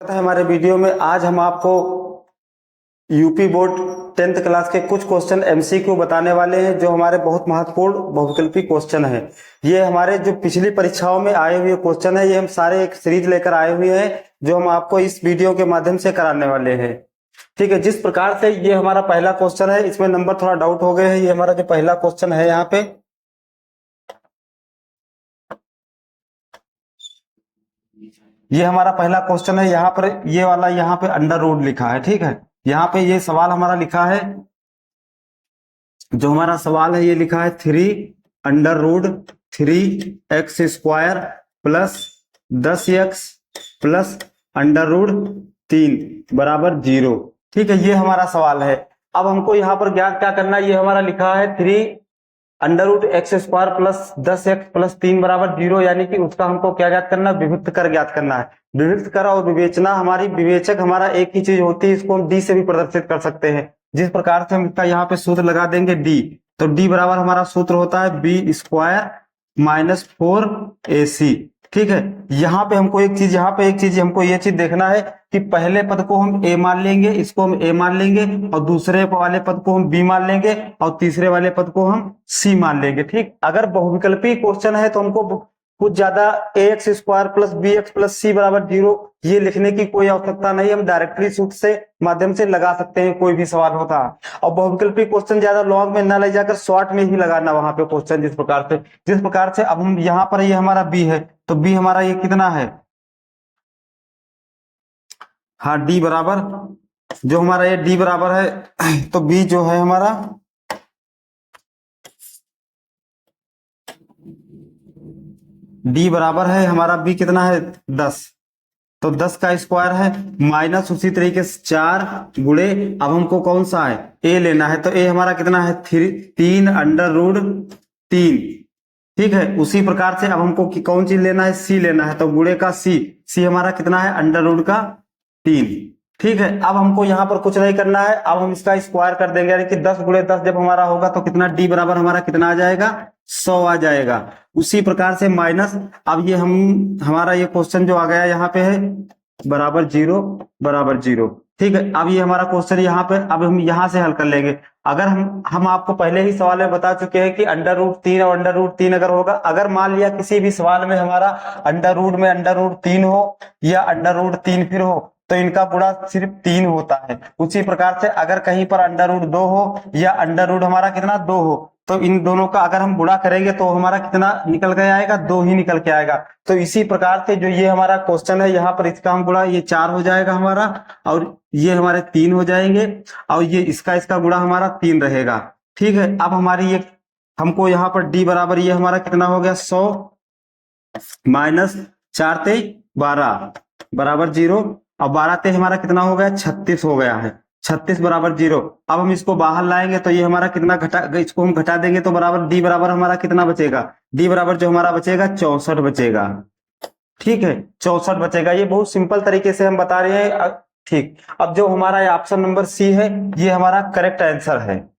हमारे वीडियो में आज हम आपको यूपी बोर्ड 10th क्लास के कुछ क्वेश्चन एमसीक्यू बताने वाले हैं जो हमारे बहुत महत्वपूर्ण बहुविकल्पी क्वेश्चन है। ये हमारे जो पिछली परीक्षाओं में आए हुए क्वेश्चन है, ये हम सारे एक सीरीज लेकर आए हुए हैं जो हम आपको इस वीडियो के माध्यम से कराने वाले हैं। ठीक है, जिस प्रकार से ये हमारा पहला क्वेश्चन है, इसमें नंबर थोड़ा डाउट हो गए हैं। ये हमारा जो पहला क्वेश्चन है, यहाँ पे ये हमारा पहला क्वेश्चन है। यहाँ पर ये वाला यहाँ पे अंडर रूट लिखा है। ठीक है, यहाँ पे ये सवाल हमारा लिखा है, जो हमारा सवाल है ये लिखा है 3√3x² प्लस 10x प्लस √3 बराबर 0। ठीक है, ये हमारा सवाल है। अब हमको यहाँ पर ज्ञात क्या करना है, ये हमारा लिखा है 3√x² प्लस 10x प्लस 3 बराबर 0, यानी कि उसका हमको क्या ज्ञात करना है, विभक्त कर ज्ञात करना है। विभक्त कर और विवेचना हमारी विवेचक हमारा एक ही चीज होती है, इसको हम डी से भी प्रदर्शित कर सकते हैं। जिस प्रकार से हम इसका यहाँ पे सूत्र लगा देंगे डी, तो डी बराबर हमारा सूत्र होता है b² - 4ac। ठीक है, यहाँ पे हमको एक चीज हमको ये चीज देखना है कि पहले पद को हम a मान लेंगे, इसको हम a मान लेंगे, और दूसरे वाले पद को हम b मान लेंगे, और तीसरे वाले पद को हम c मान लेंगे। ठीक, अगर बहुविकल्पी क्वेश्चन है तो हमको कुछ ज्यादा ax² plus bx plus c बराबर 0 ये लिखने की कोई आवश्यकता नहीं, हम डायरेक्टली सूत्र से माध्यम से लगा सकते हैं, कोई भी सवाल होता है। और बहुविकल्पी क्वेश्चन ज्यादा लॉन्ग में ना ले जाकर शॉर्ट में ही लगाना वहां पे क्वेश्चन। जिस प्रकार से अब हम यहाँ पर ये हमारा b है, तो b हमारा ये कितना है, हाँ d बराबर, जो हमारा ये d बराबर है, तो b जो है हमारा d बराबर है हमारा b कितना है 10, तो 10 का स्क्वायर है माइनस उसी तरीके से 4 गुणे, अब हमको कौन सा है a लेना है, तो a हमारा कितना है 3√3। ठीक है, उसी प्रकार से अब हमको कौन चीज लेना है, c लेना है, तो गुणे का c हमारा कितना है √3। ठीक है, अब हमको यहाँ पर कुछ नहीं करना है, अब हम इसका स्क्वायर कर देंगे, यानी कि 10 गुणे 10 जब हमारा होगा तो कितना d बराबर हमारा कितना आ जाएगा 100 आ जाएगा। उसी प्रकार से माइनस, अब ये हमारा ये क्वेश्चन जो आ गया यहाँ पे है बराबर 0। ठीक है, अब ये हमारा क्वेश्चन यहाँ पे, अब हम यहाँ से हल कर लेंगे। अगर हम आपको पहले ही सवाल में बता चुके हैं कि √3 और √3 अगर होगा, अगर मान लिया किसी भी सवाल में हमारा अंडर रूट में √3 हो या √3 फिर हो, तो इनका गुणा सिर्फ 3 होता है। उसी प्रकार से अगर कहीं पर √2 हो या अंडर रूट हमारा कितना 2 हो, तो इन दोनों का अगर हम गुणा करेंगे तो हमारा कितना निकल के आएगा, 2 ही निकल के आएगा। तो इसी प्रकार से जो ये हमारा क्वेश्चन है, यहाँ पर इसका हम गुणा ये 4 हो जाएगा हमारा, और ये हमारे 3 हो जाएंगे, और ये इसका गुणा हमारा 3 रहेगा। ठीक है, अब हमारी ये हमको यहाँ पर d बराबर ये हमारा कितना हो गया 100 माइनस 4 × 12 बराबर 0, और 12 × हमारा कितना हो गया 36 हो गया है, 36 बराबर 0। अब हम इसको बाहर लाएंगे तो ये हमारा कितना इसको हम घटा देंगे तो बराबर d बराबर हमारा कितना बचेगा, d बराबर जो हमारा बचेगा 64 बचेगा। ठीक है, 64 बचेगा। ये बहुत सिंपल तरीके से हम बता रहे हैं। ठीक, अब जो हमारा ऑप्शन नंबर सी है ये हमारा करेक्ट आंसर है।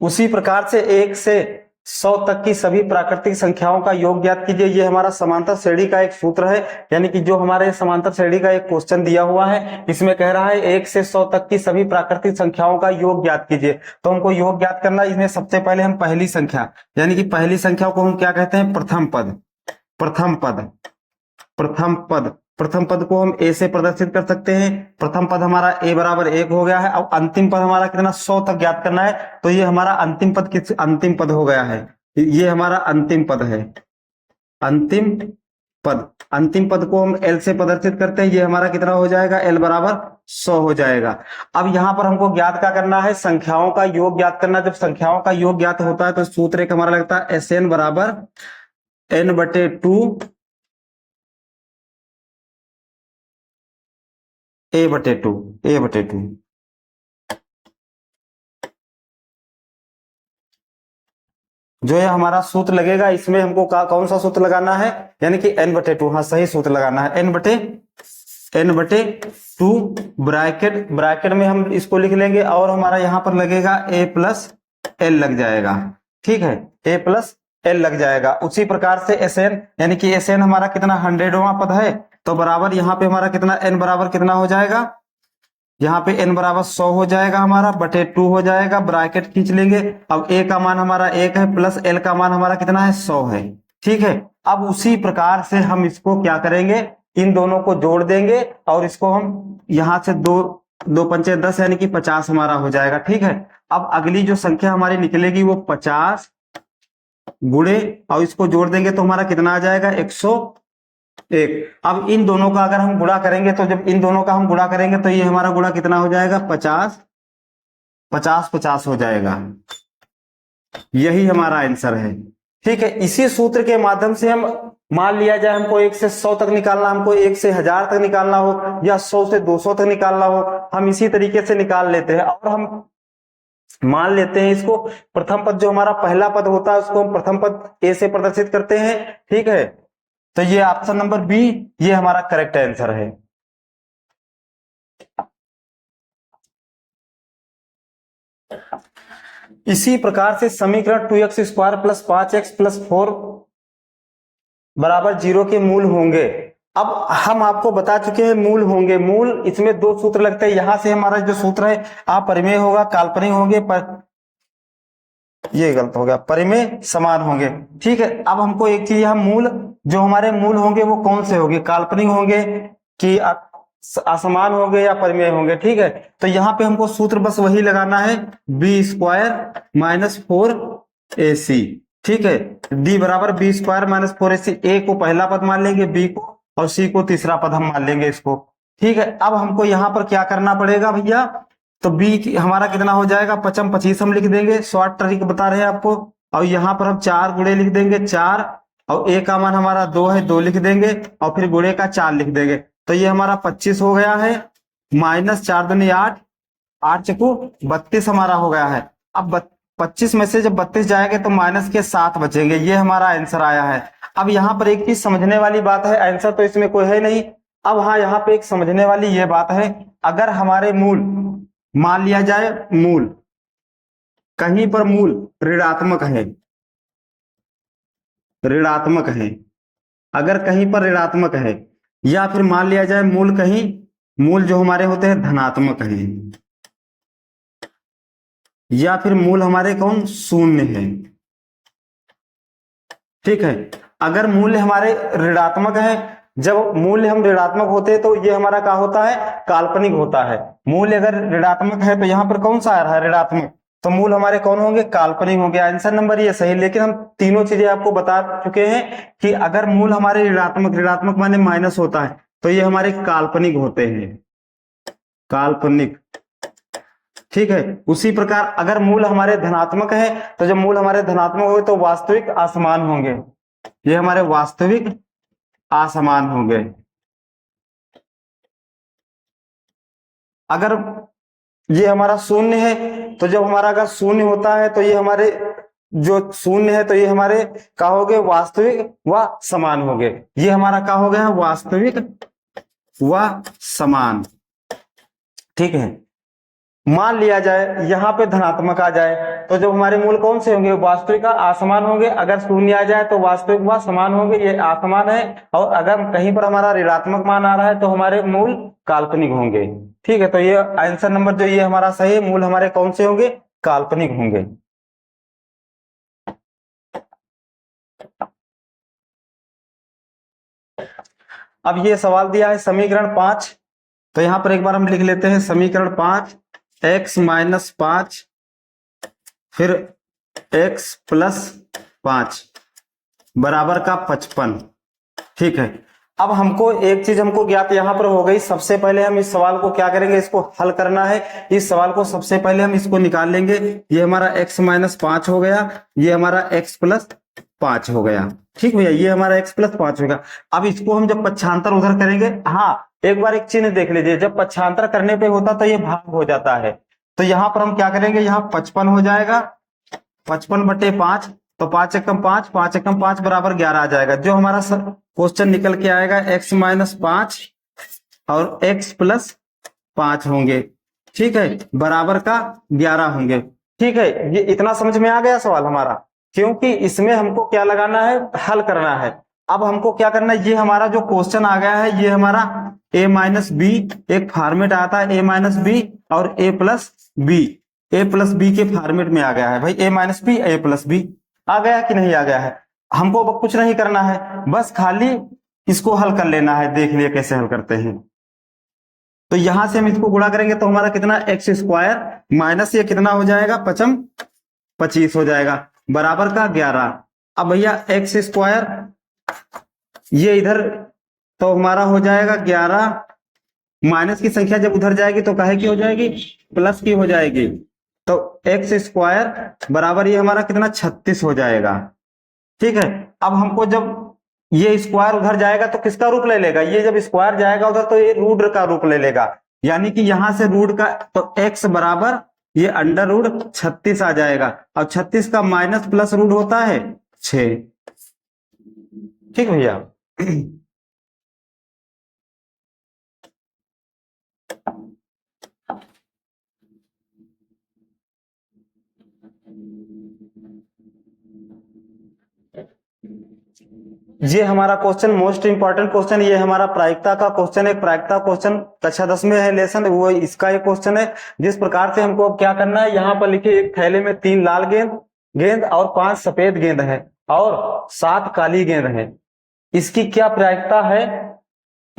उसी प्रकार से 1 से 100 तक की सभी प्राकृतिक संख्याओं का योग ज्ञात कीजिए। ये हमारा समांतर श्रेणी का एक सूत्र है, यानी कि जो हमारे समांतर श्रेणी का एक क्वेश्चन दिया हुआ है, इसमें कह रहा है 1 से 100 तक की सभी प्राकृतिक संख्याओं का योग ज्ञात कीजिए। तो हमको योग ज्ञात करना, इसमें सबसे पहले हम पहली संख्या, यानी कि पहली संख्या को हम क्या कहते हैं, प्रथम पद को हम a से प्रदर्शित कर सकते हैं। प्रथम पद हमारा a बराबर 1 हो गया है। अब अंतिम पद हमारा कितना 100 तक ज्ञात करना है, तो ये हमारा अंतिम पद हो गया है, ये हमारा अंतिम पद है। अंतिम पद को हम l से प्रदर्शित करते हैं, ये हमारा कितना हो जाएगा, l बराबर 100 हो जाएगा। अब यहाँ पर हमको ज्ञात क्या करना है, संख्याओं का योग ज्ञात करना। जब संख्याओं का योग ज्ञात होता है तो सूत्र एक हमारा लगता है SN बराबर n/2 a/2। जो ये हमारा सूत्र लगेगा, इसमें हमको कौन सा सूत्र लगाना है, यानी कि n/2, हाँ सही सूत्र लगाना है, n/2 ब्रैकेट में हम इसको लिख लेंगे, और हमारा यहाँ पर लगेगा a + l लग जाएगा। ठीक है, ए प्लस एल लग जाएगा। उसी प्रकार से एस एन, यानी कि एस एन हमारा कितना 100वां पद है, तो बराबर यहाँ पे हमारा कितना एन बराबर कितना हो जाएगा, यहाँ पे एन बराबर 100 हो जाएगा हमारा, बटे 2 हो जाएगा, ब्रैकेट खींच लेंगे। अब ए का मान हमारा 1 है प्लस एल का मान हमारा कितना है 100 है। ठीक है, अब उसी प्रकार से हम इसको क्या करेंगे, इन दोनों को जोड़ देंगे और इसको हम यहां से दो दो पंचे 10 यानी कि 50 हमारा हो जाएगा। ठीक है, अब अगली जो संख्या हमारी निकलेगी वो 50 गुणे और इसको जोड़ देंगे तो हमारा कितना आ जाएगा 101। अब इन दोनों का अगर हम गुणा करेंगे तो जब इन दोनों का हम गुणा करेंगे तो ये हमारा गुणा कितना हो जाएगा 50 50 50 हो जाएगा। यही हमारा आंसर है। ठीक है, इसी सूत्र के माध्यम से हम मान लिया जाए हमको 1 से 100 तक निकालना, हमको 1 से 1000 तक निकालना हो या 100 से 200 तक निकालना हो, हम इसी तरीके से निकाल लेते हैं। और हम मान लेते हैं इसको प्रथम पद, जो हमारा पहला पद होता है उसको हम प्रथम पद ए से प्रदर्शित करते हैं। ठीक है, तो ये ऑप्शन नंबर बी ये हमारा करेक्ट आंसर है। इसी प्रकार से समीकरण 2x square plus 5x plus 4 बराबर 0 के मूल होंगे। अब हम आपको बता चुके हैं मूल होंगे, मूल इसमें दो सूत्र लगते हैं। यहां से हमारा जो सूत्र है अपरिमेय होगा, काल्पनिक होंगे, पर ये गलत हो गया, परिमेय समान होंगे। ठीक है, अब हमको एक चीज, हम मूल जो हमारे मूल होंगे वो कौन से होंगे, काल्पनिक होंगे कि असमान होंगे या परिमेय होंगे। ठीक है, तो यहाँ पे हमको सूत्र बस वही लगाना है, बी स्क्वायर माइनस 4ac। ठीक है, डी बराबर बी स्क्वायर माइनस 4ac। ए को पहला पद मान लेंगे, बी को, और सी को तीसरा पद हम मान लेंगे इसको। ठीक है, अब हमको यहाँ पर क्या करना पड़ेगा भैया, तो बी हमारा कितना हो जाएगा 55 25 हम लिख देंगे, शॉर्ट ट्रिक बता रहे हैं आपको। और यहाँ पर हम 4 गुणे लिख देंगे 4, और ए का मान हमारा 2 है 2 लिख देंगे, और फिर गुणे का 4 लिख देंगे। तो ये हमारा 25 हो गया है, माइनस 4 दूनी 8, 8 चकू 32 हमारा हो गया है। अब 25 में से जब 32 जाएंगे तो माइनस के 7 बचेंगे, ये हमारा आंसर आया है। अब यहाँ पर एक चीज समझने वाली बात है, आंसर तो इसमें कोई है नहीं। अब हाँ, यहाँ पे एक समझने वाली ये बात है, अगर हमारे मूल मान लिया जाए, मूल कहीं पर मूल ऋणात्मक है, ऋणात्मक है, अगर कहीं पर ऋणात्मक है, या फिर मान लिया जाए मूल कहीं, मूल जो हमारे होते हैं धनात्मक है, या फिर मूल हमारे कौन शून्य है। ठीक है, अगर मूल्य हमारे ऋणात्मक है, जब मूल्य हम ऋणात्मक होते हैं तो ये हमारा क्या होता है, काल्पनिक होता है। मूल्य अगर ऋणात्मक है तो यहाँ पर कौन सा आ रहा है ऋणात्मक, तो मूल हमारे कौन होंगे, काल्पनिक होंगे। आंसर नंबर ये सही। लेकिन हम तीनों चीजें आपको बता चुके हैं कि अगर मूल हमारे ऋणात्मक, ऋणात्मक माने माइनस होता है, तो ये हमारे काल्पनिक होते हैं, काल्पनिक। ठीक है, उसी प्रकार अगर मूल हमारे धनात्मक है, तो जब मूल हमारे धनात्मक होंगे तो वास्तविक असमान होंगे, ये हमारे वास्तविक असमान होंगे। अगर ये हमारा शून्य है, तो जब हमारा अगर शून्य होता है तो ये हमारे जो शून्य है तो ये हमारे क्या हो गए, वास्तविक व समान हो गए। ये हमारा क्या हो गया, वास्तविक व समान। ठीक है, मान लिया जाए यहाँ पे धनात्मक आ जाए, तो जब हमारे मूल कौन से होंगे, वास्तविक का असमान होंगे। अगर शून्य आ जाए तो वास्तविक व समान होंगे, ये असमान है। और अगर कहीं पर हमारा ऋणात्मक मान आ रहा है तो हमारे मूल काल्पनिक होंगे। ठीक है, तो ये आंसर नंबर जो ये हमारा सही है, मूल हमारे कौन से होंगे, काल्पनिक होंगे। अब ये सवाल दिया है समीकरण 5, तो यहां पर एक बार हम लिख लेते हैं समीकरण 5, x माइनस 5 फिर x प्लस 5 बराबर का 55। ठीक है, अब हमको एक चीज हमको ज्ञात यहां पर हो गई। सबसे पहले हम इस सवाल को क्या करेंगे, इसको हल करना है। इस सवाल को सबसे पहले हम इसको निकाल लेंगे। ये हमारा x माइनस 5 हो गया, ये हमारा x प्लस 5 हो गया। ठीक भैया, ये हमारा x प्लस 5 होगा। अब इसको हम जब पक्षांतर उधर करेंगे, हाँ एक बार एक चिन्ह देख लीजिए, जब पक्षांतर करने पे होता तो ये भाग हो जाता है। तो यहाँ पर हम क्या करेंगे, यहाँ 55 हो जाएगा, 55 बटे 5, तो 5 एकम 5, 5 एकम 5 बराबर 11 आ जाएगा। जो हमारा क्वेश्चन निकल के आएगा x माइनस 5 और x प्लस 5 होंगे। ठीक है, बराबर का 11 होंगे। ठीक है, ये इतना समझ में आ गया सवाल हमारा। क्योंकि इसमें हमको क्या लगाना है, हल करना है। अब हमको क्या करना है, ये हमारा जो क्वेश्चन आ गया है ये हमारा a माइनस बी, एक फॉर्मेट आता है a माइनस बी और a plus B, a plus B के फॉर्मेट में आ गया है भाई, a minus B a plus B आ गया कि नहीं आ गया है। हमको अब कुछ नहीं करना है, बस खाली इसको हल कर लेना है। देख लिए कैसे हल करते हैं। तो यहां से हम इसको गुणा करेंगे तो हमारा कितना, एक्स स्क्वायर माइनस ये कितना हो जाएगा, पचम 25 हो जाएगा, बराबर का 11। अब भैया एक्स स्क्वायर ये इधर तो हमारा हो जाएगा 11, माइनस की संख्या जब उधर जाएगी तो काहे की हो जाएगी, प्लस की हो जाएगी। तो एक्स स्क्वायर बराबर ये हमारा कितना 36 हो जाएगा। ठीक है, अब हमको जब ये स्क्वायर उधर जाएगा तो किसका रूप ले लेगा, ये जब स्क्वायर जाएगा उधर तो ये रूट का रूप ले लेगा, यानी कि यहां से रूट का, तो एक्स बराबर ये अंडर रूट 36 आ जाएगा। और 36 का माइनस प्लस रूट होता है 6। ठीक भैया। ये हमारा क्वेश्चन मोस्ट इंपॉर्टेंट क्वेश्चन, ये हमारा प्रायिकता का क्वेश्चन है। प्रायिकता क्वेश्चन कक्षा 10 में है लेसन, वो इसका एक क्वेश्चन है। जिस प्रकार से हमको क्या करना है, यहाँ पर लिखे एक थैले में 3 लाल गेंद गेंद और 5 सफेद गेंद है और 7 काली गेंद है। इसकी क्या प्रायिकता है,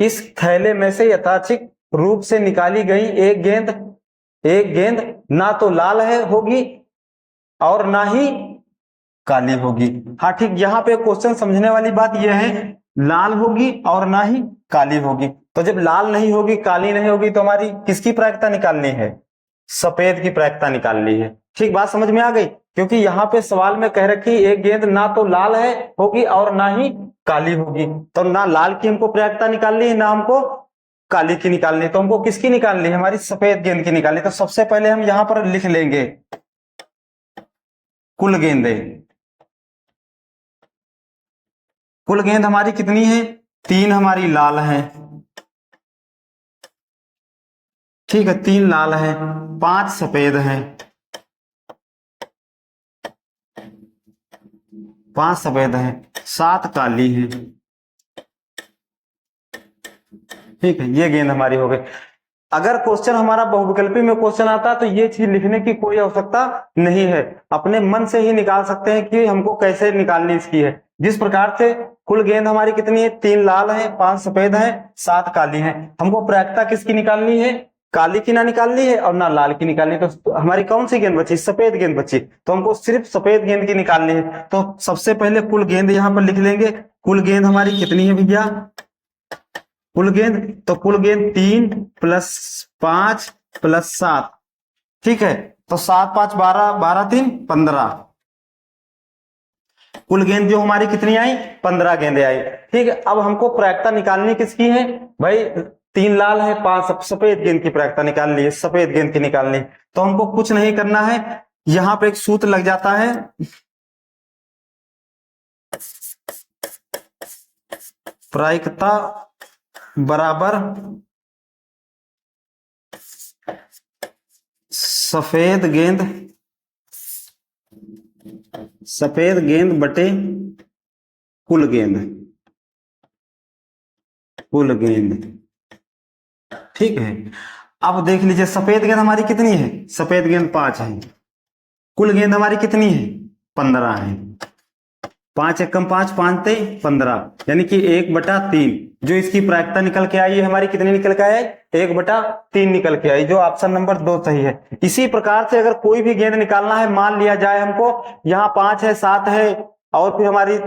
इस थैले में से यथाचिक रूप से निकाली गई एक गेंद ना तो लाल है होगी और ना ही काली होगी। हाँ ठीक, यहाँ पे क्वेश्चन समझने वाली बात यह है, लाल होगी और ना ही काली होगी। तो जब लाल नहीं होगी काली नहीं होगी तो हमारी किसकी प्रायिकता निकालनी है, सफेद की प्रायिकता निकालनी है। ठीक, बात समझ में आ गई। क्योंकि यहाँ पे सवाल में कह रखी एक गेंद ना तो लाल है होगी और ना ही काली होगी, तो ना लाल की हमको प्रायिकता निकालनी है ना हमको काली की निकालनी है। तो हमको किसकी निकालनी है, हमारी सफेद गेंद की निकालनी है। तो सबसे पहले हम यहाँ पर लिख लेंगे कुल गेंदें। कुल गेंद हमारी कितनी है, 3 हमारी लाल है। ठीक है, 3 लाल है, 5 सफेद है, 5 सफेद है, 7 काली है। ठीक है, ये गेंद हमारी हो गई। अगर क्वेश्चन हमारा बहुविकल्पी में क्वेश्चन आता है तो ये चीज लिखने की कोई आवश्यकता नहीं है, अपने मन से ही निकाल सकते हैं कि हमको कैसे निकालनी इसकी है। जिस प्रकार से कुल गेंद हमारी कितनी है, 3 लाल है, 5 सफेद है, 7 काली है। हमको प्रायिकता किसकी निकालनी है, काली की ना निकालनी है और ना लाल की निकालनी है। तो हमारी कौन सी गेंद बची, सफेद गेंद बची। तो हमको सिर्फ सफेद गेंद की निकालनी है। तो सबसे पहले कुल गेंद यहाँ पर लिख लेंगे। कुल गेंद हमारी कितनी है भैया, कुल गेंद, तो कुल गेंद 3 प्लस 5 प्लस 7। ठीक है, तो 7 5 12, 12 3 15। कुल गेंद जो हमारी कितनी आई, 15 गेंदें आई। ठीक है, अब हमको प्रायिकता निकालनी किसकी है भाई, 3 लाल है, 5 सफेद गेंद की प्रायिकता निकालनी है, सफेद गेंद की निकालनी। तो हमको कुछ नहीं करना है, यहां पे एक सूत्र लग जाता है, प्रायिकता बराबर सफेद गेंद बटे कुल गेंद। ठीक है, अब देख लीजिए सफेद गेंद हमारी कितनी है, सफेद गेंद 5 है, कुल गेंद हमारी कितनी है 15 है। 5 एकम 5, 5 ते 15, यानी कि 1/3। जो इसकी प्रायिकता निकल के आई है हमारी कितनी निकल के आई, 1/3 निकल के आई, जो ऑप्शन नंबर 2 सही है। इसी प्रकार से अगर कोई भी गेंद निकालना है, मान लिया जाए हमको यहाँ 5 है, 7 है और फिर हमारी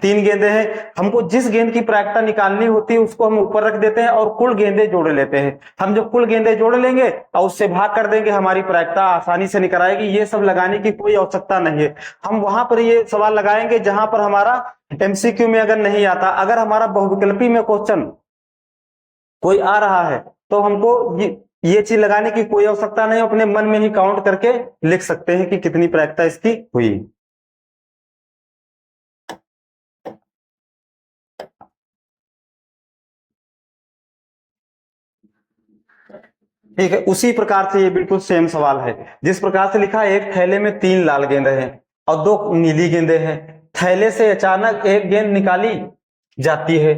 3 गेंदें हैं, हमको जिस गेंद की प्रायिकता निकालनी होती है उसको हम ऊपर रख देते हैं और कुल गेंदें जोड़ लेते हैं। हम जब कुल गेंदें जोड़ लेंगे और उससे भाग कर देंगे, हमारी प्रायिकता आसानी से निकल आएगी। ये सब लगाने की कोई आवश्यकता नहीं है। हम वहां पर ये सवाल लगाएंगे जहां पर हमारा एमसीक्यू में अगर नहीं आता। अगर हमारा बहुविकल्पी में क्वेश्चन कोई आ रहा है तो हमको ये चीज लगाने की कोई आवश्यकता नहीं, अपने मन में ही काउंट करके लिख सकते हैं कि कितनी प्रायिकता इसकी हुई। ठीक है, उसी प्रकार से ये बिल्कुल सेम सवाल है। जिस प्रकार से लिखा है, एक थैले में 3 लाल गेंद है और 2 नीली गेंदें हैं। थैले से अचानक एक गेंद निकाली जाती है,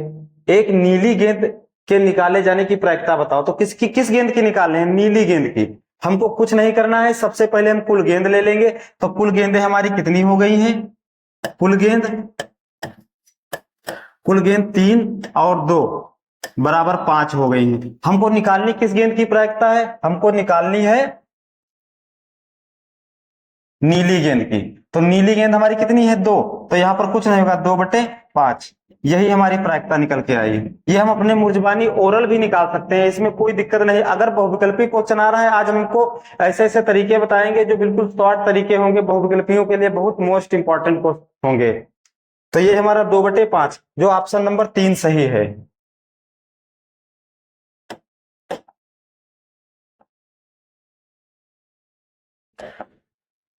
एक नीली गेंद के निकाले जाने की प्रायिकता बताओ। तो किस गेंद की निकाले हैं? नीली गेंद की। हमको कुछ नहीं करना है, सबसे पहले हम कुल गेंद ले लेंगे। तो कुल गेंदें हमारी कितनी हो गई हैं? कुल गेंद 3 और 2 बराबर 5 हो गई हैं। हमको निकालनी किस गेंद की प्रायिकता है? हमको निकालनी है नीली गेंद की। तो नीली गेंद हमारी कितनी है? 2। तो यहां पर कुछ नहीं होगा, 2/5। यही हमारी प्रायिकता निकल के आई है। ये हम अपने मुर्जबानी ओरल भी निकाल सकते हैं, इसमें कोई दिक्कत नहीं। अगर बहुविकल्पी क्वेश्चन आ रहा है, आज हमको ऐसे ऐसे तरीके बताएंगे जो बिल्कुल शॉर्ट तरीके होंगे, बहुविकल्पियों के लिए बहुत मोस्ट इंपॉर्टेंट होंगे। तो ये हमारा 2/5, जो ऑप्शन नंबर 3 सही है।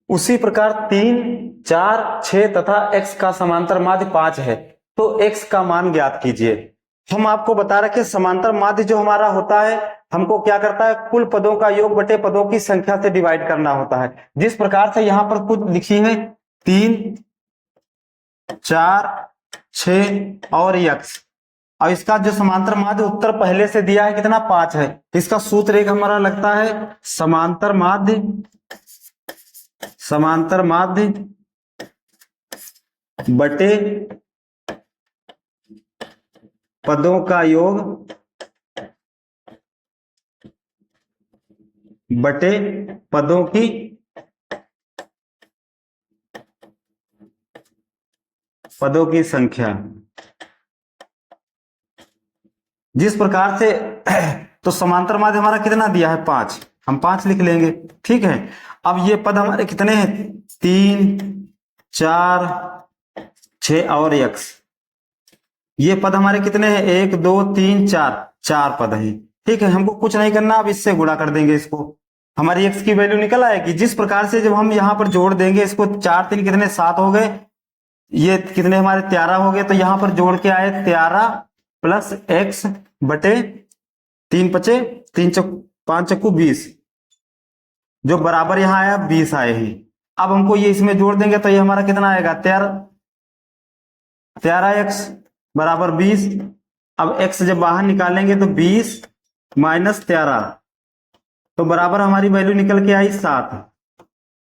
उसी प्रकार 3, 4, 6 तथा x का समांतर माध्य 5 है। तो x का मान ज्ञात कीजिए। हम आपको बता रखे समांतर माध्य जो हमारा होता है, हमको क्या करता है? कुल पदों का योग बटे पदों की संख्या से डिवाइड करना होता है। जिस प्रकार से यहां पर कुछ लिखी है 3, 4, 6 और x, और इसका जो समांतर माध्य उत्तर पहले से दिया है कितना? 5 है। इसका सूत्र एक हमारा लगता है समांतर माध्य बटे पदों का योग बटे पदों की संख्या। जिस प्रकार से तो समांतर माध्य हमारा कितना दिया है? 5। हम 5 लिख लेंगे, ठीक है। अब ये पद हमारे कितने हैं? 3, 4, 6 और x। ये पद हमारे कितने हैं? 1, 2, 3, 4 पद हैं, ठीक है। हमको कुछ नहीं करना, अब इससे गुणा कर देंगे इसको, हमारी x की वैल्यू निकल आएगी। जिस प्रकार से जब हम यहाँ पर जोड़ देंगे इसको, 4 3 कितने? 7 हो गए। ये कितने हमारे? 13 हो गए। तो यहां पर जोड़ के आए 13 प्लस x बटे 3 5 5 चक्कू 20, जो बराबर यहां आया 20 आए हैं। अब हमको ये इसमें जोड़ देंगे तो ये हमारा कितना आएगा? 13x बराबर 20। अब x जब बाहर निकालेंगे तो 20 माइनस 13, तो बराबर हमारी वैल्यू निकल के आई 7।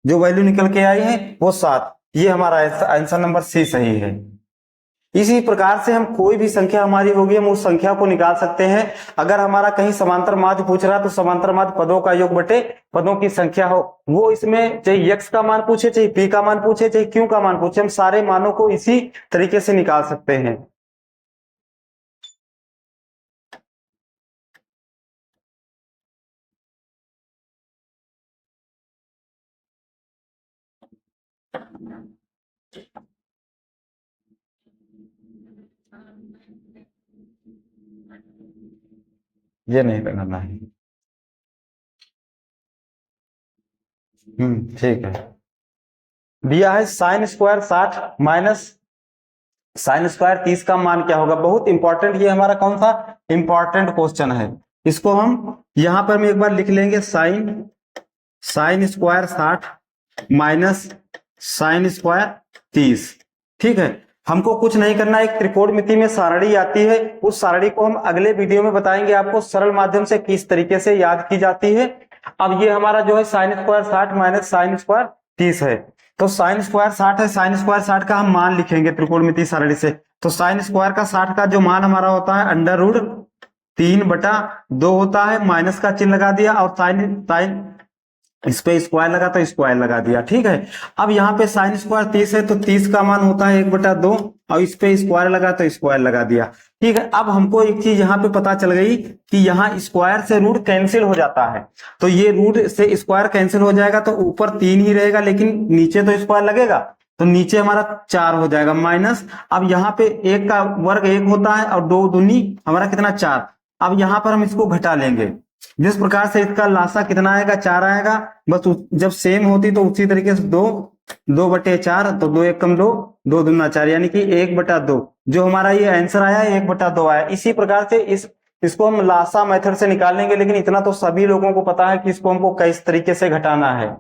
जो वैल्यू निकल के आई है वो 7। ये हमारा आंसर नंबर सी सही है। इसी प्रकार से हम कोई भी संख्या हमारी होगी, हम उस संख्या को निकाल सकते हैं। अगर हमारा कहीं समांतर माध्य पूछ रहा है तो समांतर माध्य पदों का योग बटे पदों की संख्या हो, वो इसमें चाहे x का मान पूछे, चाहे p का मान पूछे, चाहे q का मान पूछे, हम सारे मानों को इसी तरीके से निकाल सकते हैं। ये नहीं करना है। ठीक है। दिया है sine square 60 minus sine square 30 का मान क्या होगा? बहुत इंपॉर्टेंट, ये हमारा कौन सा इंपॉर्टेंट क्वेश्चन है। इसको हम यहां पर एक बार लिख लेंगे, sine square 60 minus sine square 30, ठीक है। हमको कुछ नहीं करना, एक त्रिकोणमिति में सारणी आती है, उस सारणी को हम अगले वीडियो में बताएंगे आपको सरल माध्यम से किस तरीके से याद की जाती है। अब ये हमारा जो है sine square 60 minus sine square 30 है। तो साइन स्क्वायर 60 है, साइन स्क्वायर 60 का हम मान लिखेंगे त्रिकोणमिति सारणी से। तो साइन स्क्वायर का 60 का जो मान हमारा होता है √3/2 होता है, माइनस का चिन्ह लगा दिया, और साइन इस पे स्क्वायर लगा तो स्क्वायर लगा दिया, ठीक है। अब यहाँ पे साइन स्क्वायर 30 है तो 30 का मान होता है 1/2, और इस पे स्क्वायर लगा तो स्क्वायर लगा दिया, ठीक है। अब हमको एक चीज यहाँ पे पता चल गई कि यहाँ स्क्वायर से रूट कैंसिल हो जाता है। तो ये रूट से स्क्वायर कैंसिल हो जाएगा तो ऊपर 3 ही रहेगा, लेकिन नीचे तो स्क्वायर लगेगा, तो नीचे हमारा 4 हो जाएगा माइनस। अब यहाँ पे 1 का वर्ग 1 होता है, और 2 दूनी हमारा कितना? 4। अब यहाँ पर हम इसको घटा लेंगे, जिस प्रकार से इसका लासा कितना आएगा? 4 आएगा। बस जब सेम होती तो उसी तरीके से 2/4, तो 2 1 कम 2, 2 दूना 4, यानी कि 1/2। जो हमारा ये आंसर आया 1/2 आया। इसी प्रकार से इसको हम लासा मेथड से निकालेंगे, लेकिन इतना तो सभी लोगों को पता है कि इसको हमको किस तरीके से घटाना है।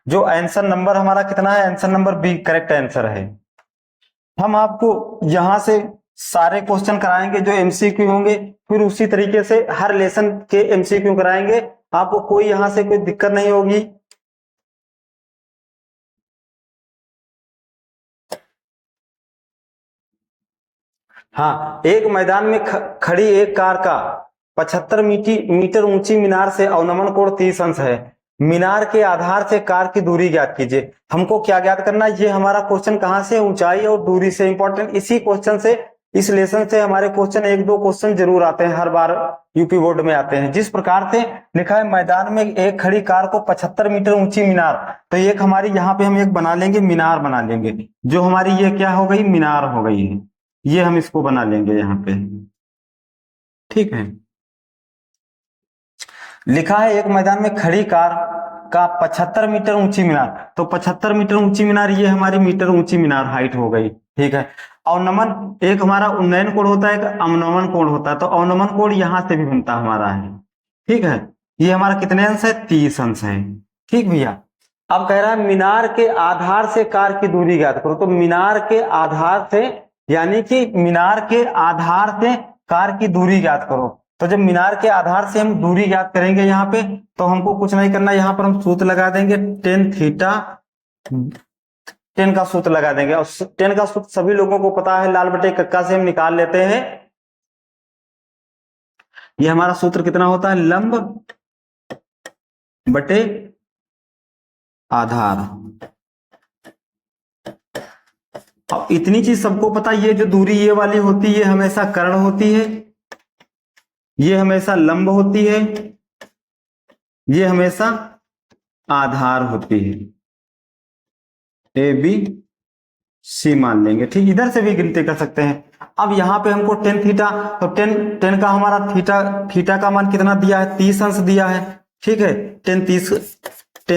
जो आंसर नंबर हमारा कितना है, answer number B correct answer है। हम आपको यहां से सारे क्वेश्चन कराएंगे जो एमसीक्यू होंगे, फिर उसी तरीके से हर लेसन के एमसीक्यू कराएंगे, आपको कोई यहां से कोई दिक्कत नहीं होगी। हाँ, एक मैदान में खड़ी एक कार का 75 मीटर ऊंची मीनार से अवनमन कोण 30 अंश है। मीनार के आधार से कार की दूरी ज्ञात कीजिए। हमको क्या ज्ञात करना है, ये हमारा क्वेश्चन कहां से, ऊंचाई और दूरी से। इंपॉर्टेंट इसी क्वेश्चन से, इस लेसन से हमारे क्वेश्चन एक दो क्वेश्चन जरूर आते हैं, हर बार यूपी बोर्ड में आते हैं। जिस प्रकार से लिखा है, मैदान में एक खड़ी कार को 75 मीटर ऊंची मीनार, तो एक हमारी यहाँ पे हम एक बना लेंगे, मीनार बना लेंगे, जो हमारी ये क्या हो गई, मीनार हो गई है। ये हम इसको बना लेंगे यहाँ पे, ठीक है। लिखा है एक मैदान में खड़ी कार का 75 मीटर ऊंची मीनार, तो 75 मीटर ऊंची मीनार, ये हमारी मीटर ऊंची मीनार हाइट हो गई, ठीक है। अवनमन, एक हमारा उन्नयन कोण होता है, एक अवनमन कोण होता है, तो अवनमन कोण यहां से भी बनता हमारा है, ठीक है। ये हमारा कितने अंश है, 30 अंश है, ठीक भैया। अब कह रहा है मीनार के आधार से कार की दूरी ज्ञात करो, तो मीनार के आधार से, यानी कि मीनार के आधार से कार की दूरी ज्ञात करो। तो जब मीनार के आधार से हम दूरी ज्ञात करेंगे यहाँ पे, तो हमको कुछ नहीं करना, यहाँ पर हम सूत्र लगा देंगे, टेन थीटा, 10 का सूत्र लगा देंगे। और 10 का सूत्र सभी लोगों को पता है, लाल बटे कक्का से हम निकाल लेते हैं। ये हमारा सूत्र कितना होता है, लंब बटे आधार। अब इतनी चीज सबको पता, ये जो दूरी ये वाली होती है, ये हमेशा कर्ण होती है, ये हमेशा लंब होती है, ये हमेशा आधार होती है। ए बी सी मान लेंगे, ठीक। इधर से भी गिनती कर सकते हैं। अब यहाँ पे हमको टेन थीटा, तो टेन का हमारा थीटा का मान कितना दिया है, 30 अंश दिया है, ठीक है। टेन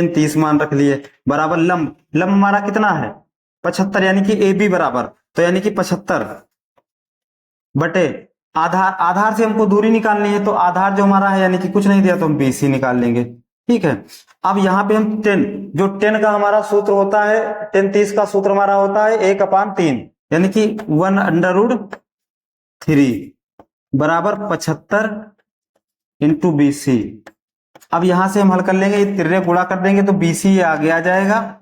30 मान रख लिए, बराबर लंब हमारा कितना है, 75, यानी कि ए बी बराबर, तो यानी कि 75 बटे आधार से हमको दूरी निकालनी है, तो आधार जो हमारा है, यानी कि कुछ नहीं दिया तो हम BC निकाल लेंगे, ठीक है। अब यहाँ पे हम 10 का हमारा सूत्र होता है, 10 का सूत्र हमारा होता है 1/3, यानी कि 1/3 बराबर 75 इंटू BC। अब यहां से हम हल कर लेंगे, ये तिर्रे गुणा कर देंगे तो BC ये आगे आ जाएगा,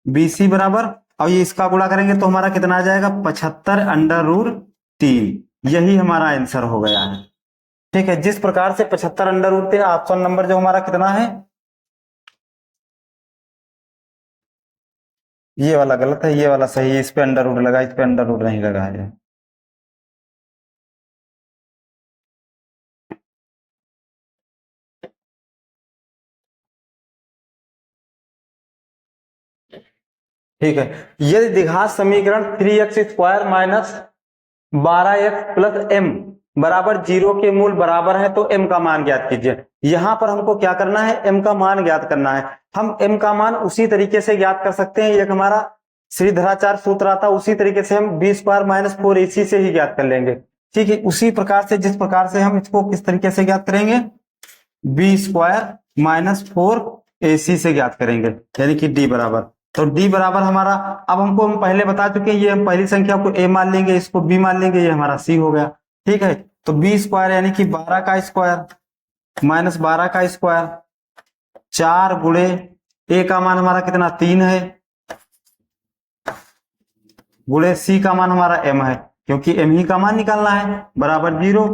BC बराबर, और ये इसका गुणा करेंगे तो हमारा कितना आ जाएगा, 75/3। यही हमारा आंसर हो गया है, ठीक है। जिस प्रकार से 75/3, ऑप्शन नंबर जो हमारा कितना है, ये वाला गलत है, ये वाला सही है, इस पे अंडर रूट लगा, इस पे अंडर रूट नहीं लगा है। ठीक है। यदि द्विघात समीकरण 3x² minus 12x plus m बराबर 0 के मूल बराबर है, तो m का मान ज्ञात कीजिए। यहां पर हमको क्या करना है, m का मान ज्ञात करना है। हम m का मान उसी तरीके से ज्ञात कर सकते हैं, एक हमारा श्रीधराचार्य सूत्र आता, उसी तरीके से हम b² माइनस 4ac से ही ज्ञात कर लेंगे, ठीक है। उसी प्रकार से, जिस प्रकार से हम इसको किस तरीके से ज्ञात करेंगे, b² माइनस 4ac से ज्ञात करेंगे, यानी कि d बराबर, तो d बराबर हमारा, अब हमको हम पहले बता चुके हैं, ये हम पहली संख्या को a मान लेंगे, इसको b मान लेंगे, ये हमारा c हो गया, ठीक है। तो b² यानी कि 12 का स्क्वायर माइनस 12 का स्क्वायर, 4 गुणे a का मान हमारा कितना 3 है, गुणे c का मान हमारा m है, क्योंकि m ही का मान निकालना है, बराबर 0,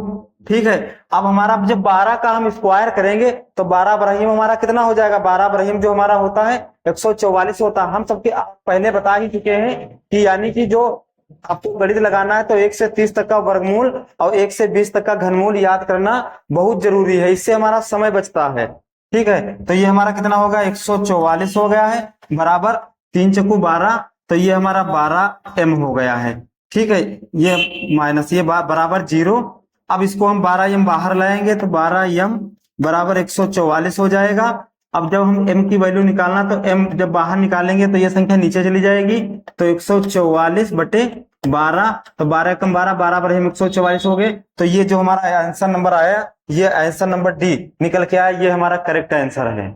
ठीक है। अब हमारा जब 12 का हम स्क्वायर करेंगे तो 12 बरहिम हमारा कितना हो जाएगा, 12 बरहिम जो हमारा होता है 144 होता है। हम सबके पहले बता ही चुके हैं कि यानी कि जो आपको गणित लगाना है तो 1 से 30 तक का वर्गमूल और 1 से 20 तक का घनमूल याद करना बहुत जरूरी है, इससे हमारा समय बचता है, ठीक है। तो ये हमारा कितना होगा, 144 हो गया है, बराबर 3 चक्कू 12, तो ये हमारा 12m हो गया है, ठीक है। ये माइनस ये बराबर 0। अब इसको हम 12m बाहर लाएंगे तो 12m बराबर 144 हो जाएगा। अब जब हम m की वैल्यू निकालना, तो m जब बाहर निकालेंगे तो ये संख्या नीचे चली जाएगी, तो 144 बटे 12, तो 12 कम 12, 12 बटे 144 हो गए। तो ये जो हमारा आंसर नंबर आया, ये आंसर नंबर डी निकल के आया, ये हमारा करेक्ट आंसर है।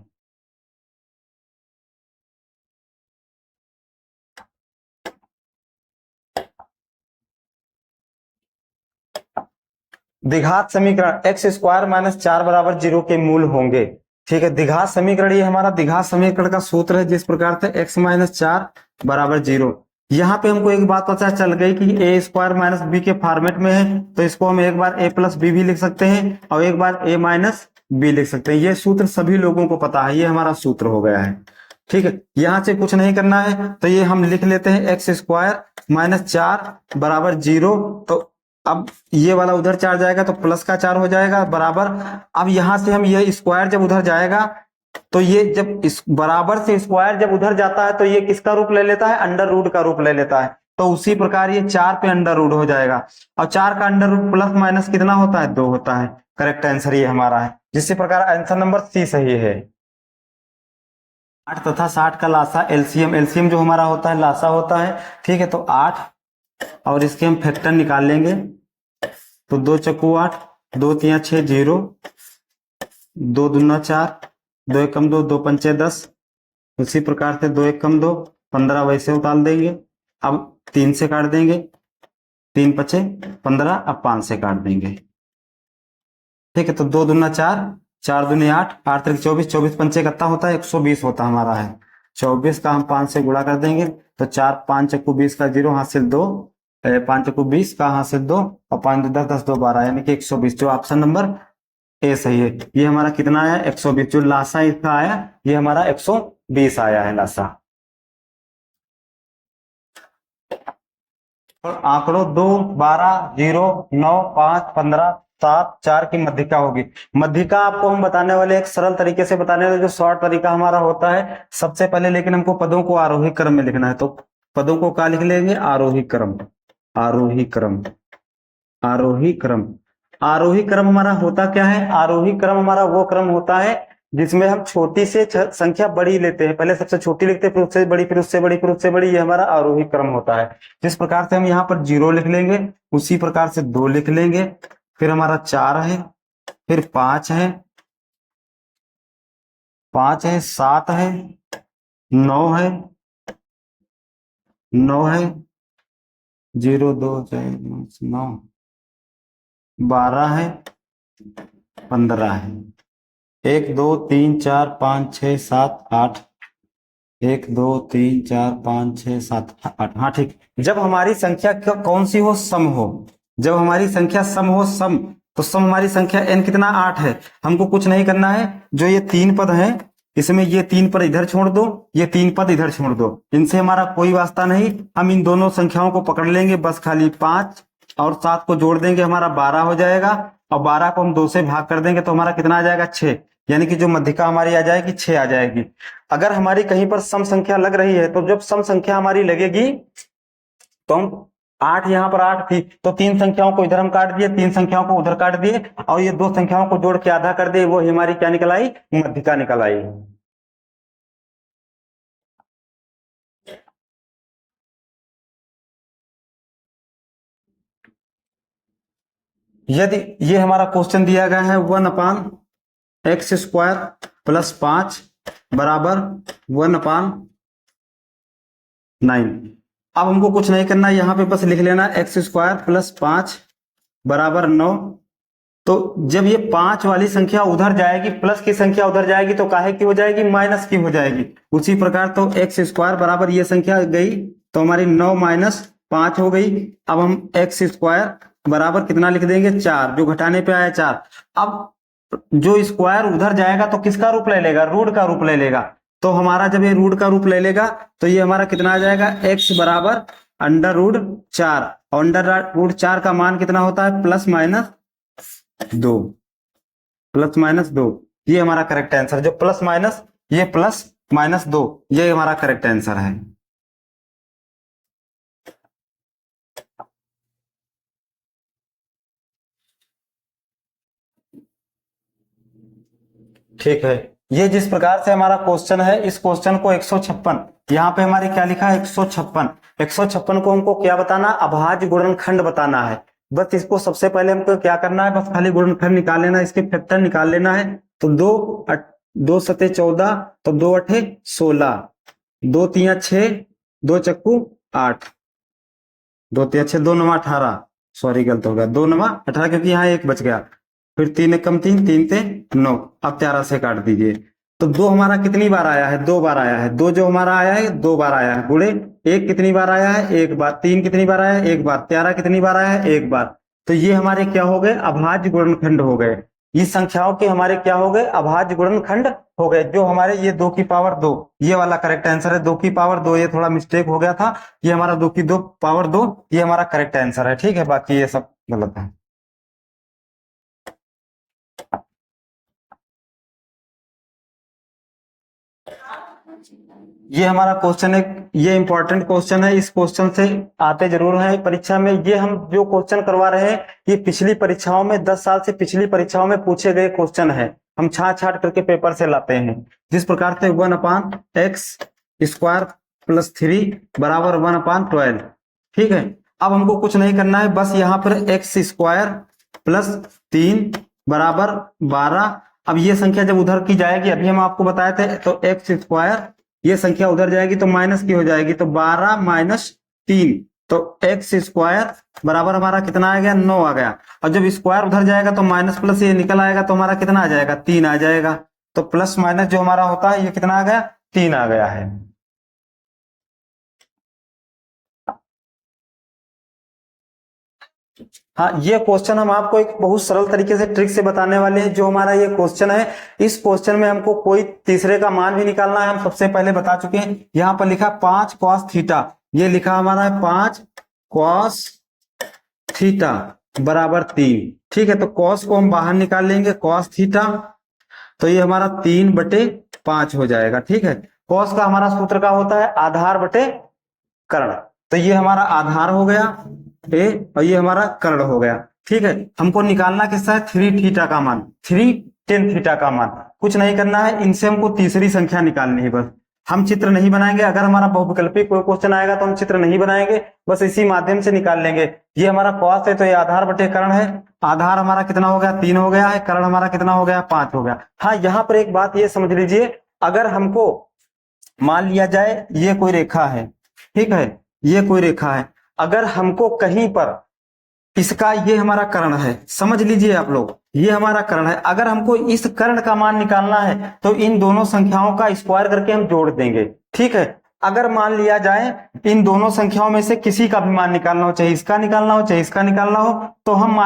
द्विघात समीकरण एक्स स्क्वायर माइनस 4 बराबर 0 के मूल होंगे। ठीक है, द्विघात समीकरण ये हमारा द्विघात समीकरण का सूत्र है, जिस प्रकार से एक्स माइनस 4 बराबर 0। यहाँ पे हमको एक बात पता चल गई कि ए स्क्वायर माइनस बी के फॉर्मेट में है, तो इसको हम एक बार ए प्लस बी भी लिख सकते हैं और एक बार ए माइनस बी लिख सकते हैं। ये सूत्र सभी लोगों को पता है, ये हमारा सूत्र हो गया है। ठीक है, यहां से कुछ नहीं करना है, तो ये हम लिख लेते हैं एक्स स्क्वायर माइनस 4 बराबर 0। तो अब ये वाला उधर 4 जाएगा तो प्लस का 4 हो जाएगा बराबर। अब यहां से हम ये स्क्वायर जब उधर जाएगा तो ये जब इस बराबर से स्क्वायर जब उधर जाता है तो ये किसका रूप ले लेता है, अंडर रूट का रूप ले लेता है। तो उसी प्रकार ये 4 पे अंडर रूट हो जाएगा और 4 का अंडर रूट प्लस माइनस कितना होता है, 2 होता है। करेक्ट आंसर ये हमारा है, जिससे प्रकार आंसर नंबर सी सही है। 8 तथा 60 का लासा एलसीएम, एलसीएम जो हमारा होता है लासा होता है। ठीक है, तो 8 और इसके हम फैक्टर निकाल लेंगे, तो 2 चक्कू 8, 2 तिया 6 0, 2 दूना 4, 2 एक कम 2, 2 पंचे 10। उसी प्रकार से 2 एक कम 2, 15 वैसे उतार देंगे। अब 3 से काट देंगे, 3 पचे 15, अब 5 से काट देंगे। ठीक है, तो 2 दूना 4, 4 दूनी 8, 8 तक 24, 24 पंचे कितना होता है, 120 होता हमारा है। 24 का हम 5 से गुणा कर देंगे, तो 4 5 चक्कू 20 का 0 हासिल 2, 5 चक्कू 20 का हासिल 2 और 5 10 10 2 12, यानी कि 120। जो ऑप्शन नंबर ए सही है। ये हमारा कितना आया, 120। जो लासा इसका आया ये हमारा 120 आया है लासा। और आंकड़ों 2 12 0 9 5 15 7 4 की मध्यिका होगी। मध्यिका आपको हम बताने वाले एक सरल तरीके से बताने वाले, जो शॉर्ट तरीका हमारा होता है सबसे पहले, लेकिन हमको पदों को आरोही क्रम में लिखना है। तो पदों को क्या लिख लेंगे, आरोही क्रम, आरोही क्रम, आरोही क्रम। आरोही क्रम हमारा होता क्या है, आरोही क्रम हमारा वो क्रम होता है जिसमें हम छोटी से संख्या बड़ी लेते हैं, पहले सबसे छोटी लिखते हैं, फिर उससे बड़ी, फिर उससे बड़ी, फिर उससे बड़ी। ये हमारा आरोही क्रम होता है। जिस प्रकार से हम यहाँ पर 0 लिख लेंगे, उसी प्रकार से 2 लिख लेंगे, फिर हमारा 4 है, फिर 5 है, 5 है, 7 है, 9 है, 9 है, 0 2 4 9, 12 है, 15 है, 1 2 3 4 5 6 7 8, 1 2 3 4 5 6 7 8। हाँ ठीक, जब हमारी संख्या कौन सी हो, सम हो। जब हमारी संख्या सम हो, सम, तो सम हमारी संख्या n कितना 8 है। हमको कुछ नहीं करना है, जो ये 3 पद हैं इसमें ये 3 पद इधर छोड़ दो, ये 3 पद इधर छोड़ दो, इनसे हमारा कोई वास्ता नहीं। हम इन दोनों संख्याओं को पकड़ लेंगे, बस खाली 5 और 7 को जोड़ देंगे, हमारा 12 हो जाएगा। और 12 को हम 2 से भाग कर देंगे तो हमारा कितना आ जाएगा, 6। यानी कि जो मध्यिका हमारी आ जाएगी 6 आ जाएगी। अगर हमारी कहीं पर सम संख्या लग रही है, तो जब सम संख्या हमारी लगेगी तो हम 8, यहाँ पर 8 थी तो 3 संख्याओं को इधर हम काट दिए, 3 संख्याओं को उधर काट दिए और ये 2 संख्याओं को जोड़ के आधा कर दिए, वो हमारी क्या निकल आई, मध्यिका निकल आई। यदि ये हमारा क्वेश्चन दिया गया है 1/x स्क्वायर प्लस 5 बराबर 1/9। अब हमको कुछ नहीं करना, यहाँ पे बस लिख लेना x स्क्वायर प्लस 5 बराबर 9। तो जब ये 5 वाली संख्या उधर जाएगी, प्लस की संख्या उधर जाएगी, तो काहे की हो जाएगी, माइनस की हो जाएगी। उसी प्रकार तो x स्क्वायर बराबर ये संख्या गई तो हमारी 9 माइनस 5 हो गई। अब हम x स्क्वायर बराबर कितना लिख देंगे, 4, जो घटाने पे आया 4। अब जो स्क्वायर उधर जाएगा तो किसका रूप ले लेगा, रूट का रूप ले लेगा। तो हमारा जब ये रूट का रूप ले लेगा तो ये हमारा कितना आ जाएगा, x बराबर अंडर रूट 4, और अंडर रूट 4 का मान कितना होता है, प्लस माइनस 2, प्लस माइनस 2। ये हमारा करेक्ट आंसर, जो प्लस माइनस, ये प्लस माइनस 2, ये हमारा करेक्ट आंसर है। ठीक है, ये जिस प्रकार से हमारा क्वेश्चन है, इस क्वेश्चन को 156, यहाँ पे हमारे क्या लिखा है, 156। 156 को हमको क्या बताना, अभाज्य गुणनखंड बताना है। बस इसको सबसे पहले हमको क्या करना है, बस खाली गुणनखंड निकाल लेना है, इसके फैक्टर निकाल लेना है। तो 2 सते 14, तो 2 अठे 16, 2 तिया 6, 2 चक्कू 8, 2 तिया 6, 2 9 18, सॉरी गलत हो गया, 2 9 18 क्योंकि यहाँ 1 बच गया, फिर 3 1 कम 3 3 से 9, अब 11 से काट दीजिए। तो 2 हमारा कितनी बार आया है, 2 बार आया है, 2 जो हमारा आया है 2 बार आया है, गुणे 1 कितनी बार आया है 1 बार, 3 कितनी बार आया है 1 बार, 13 कितनी बार आया है 1 बार। तो ये हमारे क्या हो गए, अभाज्य गुणनखंड हो गए। इस संख्याओं के हमारे क्या हो गए, अभाज्य गुणनखंड हो गए, जो हमारे ये 2 की पावर 2, ये वाला करेक्ट आंसर है। 2 की पावर 2, ये थोड़ा मिस्टेक हो गया था, ये हमारा 2 की 2 पावर 2, ये हमारा करेक्ट आंसर है। ठीक है, बाकी ये सब गलत है। ये हमारा क्वेश्चन है, ये इंपॉर्टेंट क्वेश्चन है, इस क्वेश्चन से आते जरूर है परीक्षा में। ये हम जो क्वेश्चन करवा रहे हैं ये पिछली परीक्षाओं में 10 साल से पिछली परीक्षाओं में पूछे गए क्वेश्चन है, हम छाट छाट करके पेपर से लाते हैं। जिस प्रकार से 1/x² + 3 बराबर 1/12। ठीक है, अब हमको कुछ नहीं करना है, बस यहाँ पर x² + 3 बराबर 12। अब ये संख्या जब उधर की जाएगी, अभी हम आपको बताए थे, तो x², ये संख्या उधर जाएगी तो माइनस की हो जाएगी, तो 12 - 3, तो x² बराबर हमारा कितना आ गया, 9 आ गया। और जब स्क्वायर उधर जाएगा तो माइनस प्लस ये निकल आएगा, तो हमारा कितना आ जाएगा, 3 आ जाएगा। तो प्लस माइनस जो हमारा होता है ये कितना आ गया, 3 आ गया है। हाँ, ये क्वेश्चन हम आपको एक बहुत सरल तरीके से ट्रिक से बताने वाले हैं। जो हमारा ये क्वेश्चन है, इस क्वेश्चन में हमको कोई तीसरे का मान भी निकालना है। हम सबसे पहले बता चुके हैं, यहाँ पर लिखा 5 cos थीटा, ये लिखा हमारा है 5 cos थीटा बराबर 3। ठीक है, तो cos को हम बाहर निकाल लेंगे, cos थीटा, तो ये हमारा 3/5 हो जाएगा। ठीक है, cos का हमारा सूत्र का होता है आधार बटे कर्ण, तो ये हमारा आधार हो गया ए, और ये हमारा कर्ण हो गया। ठीक है, हमको निकालना किसका है, 3 थीटा का मान, 3 tan थीटा का मान। कुछ नहीं करना है, इनसे हमको तीसरी संख्या निकालनी है। बस हम चित्र नहीं बनाएंगे, अगर हमारा बहुविकल्पी कोई क्वेश्चन आएगा तो हम चित्र नहीं बनाएंगे, बस इसी माध्यम से निकाल लेंगे। ये हमारा cos है, तो ये आधार बटे कर्ण है। आधार हमारा कितना हो गया, 3 हो गया है, कर्ण हमारा कितना हो गया, 5 हो गया। हाँ, यहाँ पर एक बात ये समझ लीजिए, अगर हमको मान लिया जाए ये कोई रेखा है, ठीक है, ये कोई रेखा है, अगर हमको कहीं पर इसका, ये हमारा कर्ण है, समझ लीजिए आप लोग, ये हमारा कर्ण है, अगर हमको इस कर्ण का मान निकालना है तो इन दोनों संख्याओं का स्क्वायर करके हम जोड़ देंगे। ठीक है, अगर मान लिया जाए इन दोनों संख्याओं में से किसी का भी मान निकालना हो, चाहे इसका निकालना हो चाहे इसका निकालना हो, तो हम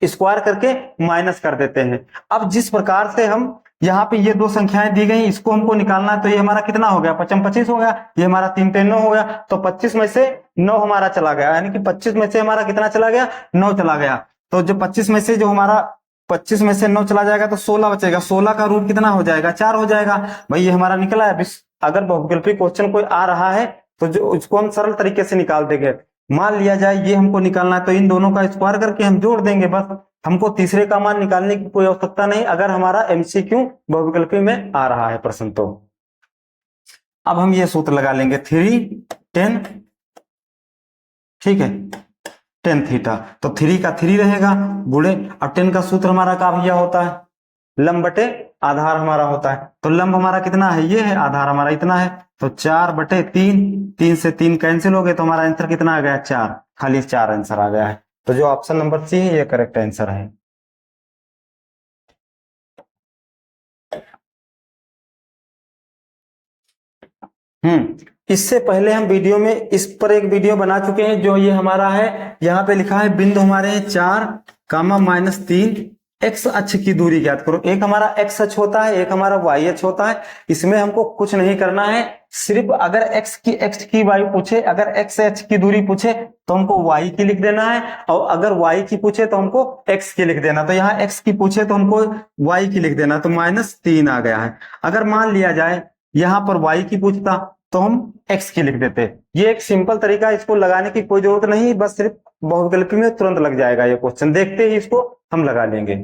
स्क्वायर करके माइनस कर देते हैं। अब जिस प्रकार से हम यहाँ पे ये 2 संख्याएं दी गई, इसको हमको निकालना है, तो ये हमारा कितना हो गया, 5 25 हो गया, ये हमारा 3 3 9 हो गया, तो 25 में से 9 हमारा चला गया, यानी कि 25 में से हमारा कितना चला गया, 9 चला गया। तो जो 25 में से जो हमारा 25 में से 9 चला जाएगा तो 16 बचेगा, 16 का रूट कितना हो जाएगा, 4 हो जाएगा। भाई ये हमारा निकला है। अगर बहुविकल्पी क्वेश्चन कोई आ रहा है तो जो उसको हम सरल तरीके से निकाल देंगे। मान लिया जाए ये हमको निकालना है, तो इन दोनों का स्क्वायर करके हम जोड़ देंगे, बस हमको तीसरे का मान निकालने की कोई आवश्यकता नहीं, अगर हमारा एमसीक्यू बहुविकल्पी में आ रहा है प्रश्न तो। अब हम ये सूत्र लगा लेंगे, 3 tan, ठीक है, tan थीटा, तो 3 का 3 रहेगा गुणे, अब tan का सूत्र हमारा का भैया होता है लंब बटे आधार हमारा होता है, तो लंब हमारा कितना है, ये है, आधार हमारा इतना है, तो 4/3, 3 से 3 कैंसिल हो गए, तो हमारा आंसर कितना आ गया, 4, खाली 4 आंसर आ गया है। तो जो ऑप्शन नंबर सी है ये करेक्ट आंसर है। इससे पहले हम वीडियो में इस पर एक वीडियो बना चुके हैं, जो ये हमारा है, यहाँ पे लिखा है बिंदु हमारे 4, x अक्ष की दूरी ज्ञात करो। एक हमारा x अक्ष होता है, एक हमारा y अक्ष होता है। इसमें हमको कुछ नहीं करना है, सिर्फ अगर x की y पूछे, अगर x अक्ष की दूरी पूछे तो हमको y की लिख देना है, और अगर y की पूछे तो हमको x की लिख देना। तो यहाँ x की पूछे तो हमको y की लिख देना, तो -3 आ गया है। अगर मान लिया जाए यहाँ पर y की पूछता तो हम x की लिख देते। ये एक सिंपल तरीका, इसको लगाने की कोई जरूरत नहीं, बस सिर्फ बहुविकल्पी में तुरंत लग जाएगा ये क्वेश्चन, देखते ही इसको हम लगा लेंगे।